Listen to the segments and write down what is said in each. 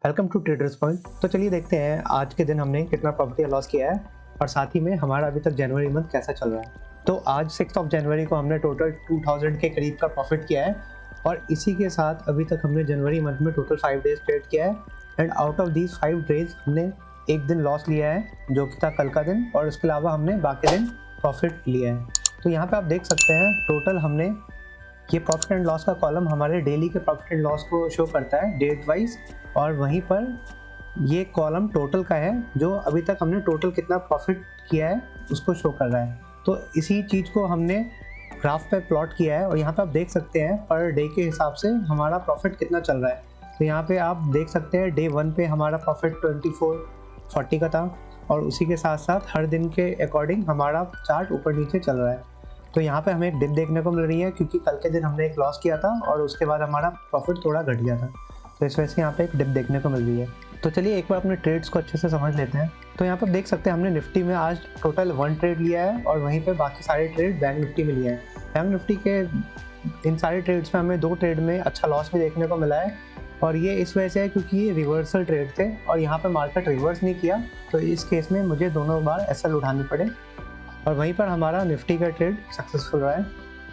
Welcome to traders point. तो चलिए देखते हैं आज के दिन हमने कितना प्रॉफिट या लॉस किया है और साथ ही में हमारा अभी तक जनवरी मंथ कैसा चल रहा है। तो आज 6 जनवरी को हमने टोटल 2000 के करीब का प्रॉफिट किया है और इसी के साथ अभी तक हमने जनवरी मंथ में टोटल 5 डेज ट्रेड किया है and out of these 5 days हमने एक दिन लॉस लिया है जो कि था कल का दिन, और उसके अलावा हमने बाकी दिन प्रॉफिट लिया है। तो यहाँ पे आप देख सकते हैं टोटल हमने ये प्रॉफिट एंड लॉस का कॉलम हमारे डेली के प्रॉफिट एंड लॉस को शो करता है डेट वाइज, और वहीं पर ये कॉलम टोटल का है जो अभी तक हमने टोटल कितना प्रॉफिट किया है उसको शो कर रहा है। तो इसी चीज़ को हमने ग्राफ पे प्लॉट किया है और यहाँ पे आप देख सकते हैं पर डे के हिसाब से हमारा प्रॉफिट कितना चल रहा है। तो यहाँ पे आप देख सकते हैं डे 1 पे हमारा प्रॉफिट 2440 का था और उसी के साथ साथ हर दिन के अकॉर्डिंग हमारा चार्ट ऊपर नीचे चल रहा है। तो यहाँ पे हमें एक डिप देखने को मिल रही है क्योंकि कल के दिन हमने एक लॉस किया था और उसके बाद हमारा प्रॉफिट थोड़ा घट गया था, तो इस वजह से यहाँ पे एक डिप देखने को मिल रही है। तो चलिए एक बार अपने ट्रेड्स को अच्छे से समझ लेते हैं। तो यहाँ पर देख सकते हैं हमने निफ्टी में आज टोटल 1 ट्रेड लिया है और वहीं पे बाकी सारे ट्रेड बैंक निफ्टी में लिए हैं। बैंक निफ्टी के इन सारे ट्रेड्स में हमें 2 ट्रेड में अच्छा लॉस भी देखने को मिला है और ये इस वजह से है क्योंकि ये रिवर्सल ट्रेड थे और यहाँ पर मार्केट रिवर्स नहीं किया, तो इस केस में मुझे दोनों बार एसएल उठाने पड़े और वहीं पर हमारा निफ्टी का ट्रेड सक्सेसफुल रहा है।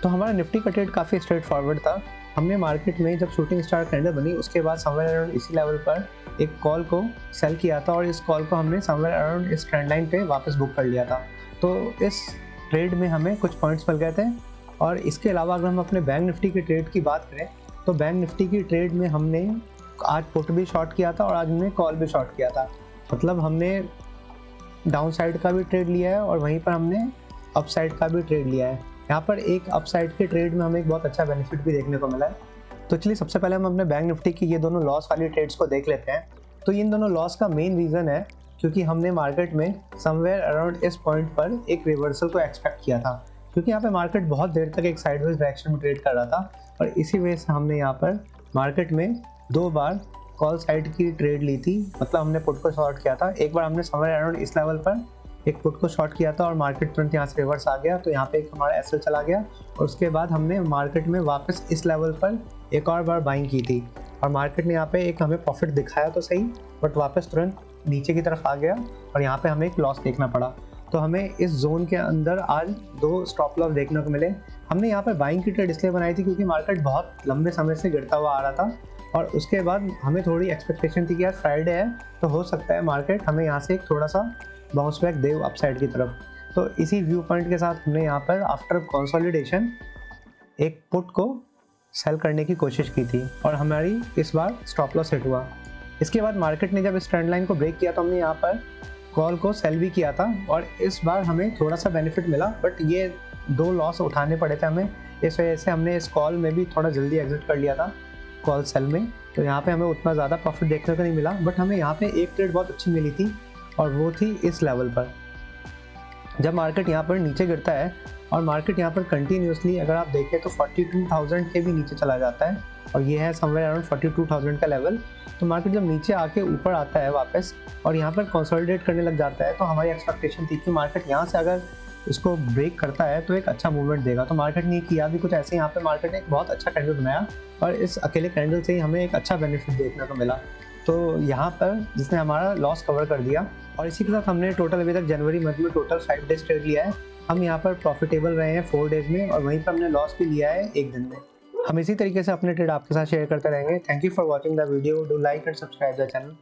तो हमारा निफ्टी का ट्रेड काफ़ी स्ट्रेट फॉरवर्ड था। हमने मार्केट में जब शूटिंग स्टार कैंडल बनी उसके बाद समवेयर अराउंड इसी लेवल पर एक कॉल को सेल किया था और इस कॉल को हमने समवेयर अराउंड इस ट्रेंड लाइन पे वापस बुक कर लिया था। तो इस ट्रेड में हमें कुछ पॉइंट्स मिल गए थे। और इसके अलावा अगर हम अपने बैंक निफ्टी के ट्रेड की बात करें तो बैंक निफ्टी की ट्रेड में हमने आज पुट भी शॉर्ट किया था और आज हमने कॉल भी शॉर्ट किया था। मतलब हमने डाउन साइड का भी ट्रेड लिया है और वहीं पर हमने अप साइड का भी ट्रेड लिया है। यहाँ पर एक अप साइड के ट्रेड में हमें एक बहुत अच्छा बेनिफिट भी देखने को मिला है। तो चलिए सबसे पहले हम अपने बैंक निफ्टी की ये दोनों लॉस वाली ट्रेड्स को देख लेते हैं। तो इन दोनों लॉस का मेन रीज़न है क्योंकि हमने मार्केट में समवेयर अराउंड इस पॉइंट पर एक रिवर्सल को एक्सपेक्ट किया था, क्योंकि यहाँ पे मार्केट बहुत देर तक एक साइडवेज डायरेक्शन में ट्रेड कर रहा था और इसी वजह से हमने यहाँ पर मार्केट में 2 बार कॉल साइड की ट्रेड ली थी। मतलब हमने पुट को शॉर्ट किया था। एक बार हमने समवेयर अराउंड इस लेवल पर एक पुट को शॉर्ट किया था और मार्केट तुरंत यहाँ से रिवर्स आ गया, तो यहाँ पे एक हमारा एसएल चला गया और उसके बाद हमने मार्केट में वापस इस लेवल पर एक और बार बाइंग की थी और मार्केट ने यहाँ पे एक हमें प्रॉफिट दिखाया तो सही, बट वापस तुरंत नीचे की तरफ आ गया और यहाँ पे हमें एक लॉस देखना पड़ा। तो हमें इस जोन के अंदर आज 2 स्टॉप लॉस देखने को मिले। हमने यहाँ पर बाइंग की ट्रेड इसलिए बनाई थी क्योंकि मार्केट बहुत लंबे समय से गिरता हुआ आ रहा था और उसके बाद हमें थोड़ी एक्सपेक्टेशन थी कि यार फ्राइडे है तो हो सकता है मार्केट हमें यहाँ से एक थोड़ा सा बाउंस बैक दे अपसाइड की तरफ। तो इसी व्यू पॉइंट के साथ हमने यहाँ पर आफ्टर कंसोलिडेशन एक पुट को सेल करने की कोशिश की थी और हमारी इस बार स्टॉप लॉस हिट हुआ। इसके बाद मार्केट ने जब इस ट्रेंड लाइन को ब्रेक किया तो हमने यहाँ पर कॉल को सेल भी किया था और इस बार हमें थोड़ा सा बेनिफिट मिला, बट ये 2 लॉस उठाने पड़े थे हमें। इस वजह से हमने इस कॉल में भी थोड़ा जल्दी एग्जिट कर लिया था कॉल सेल में। तो यहाँ पे हमें उतना ज़्यादा प्रॉफिट देखने को नहीं मिला, बट हमें यहाँ पे एक ट्रेड बहुत अच्छी मिली थी और वो थी इस लेवल पर। जब मार्केट यहाँ पर नीचे गिरता है और मार्केट यहाँ पर कंटिन्यूसली अगर आप देखें तो 42,000 के भी नीचे चला जाता है और ये है समवेयर अराउंड 42,000 का लेवल। तो मार्केट जब नीचे आके ऊपर आता है वापस और यहाँ पर कंसोलिडेट करने लग जाता है तो हमारी एक्सपेक्टेशन थी कि मार्केट यहाँ से अगर इसको ब्रेक करता है तो एक अच्छा मूवमेंट देगा। तो मार्केट ने किया भी कुछ ऐसे। यहाँ पे मार्केट ने एक बहुत अच्छा कैंडल बनाया और इस अकेले कैंडल से ही हमें एक अच्छा बेनिफिट देखने को मिला। तो यहाँ पर जिसने हमारा लॉस कवर कर दिया और इसी के साथ हमने टोटल अभी तक जनवरी मंथ में टोटल 5 डेज ट्रेड लिया है। हम यहाँ पर प्रॉफिटेबल रहे हैं 4 डेज में और वहीं पर हमने लॉस भी लिया है 1 दिन में। हम इसी तरीके से अपने ट्रेड आपके साथ शेयर करते रहेंगे। Thank you for watching the video. Do like and subscribe the channel.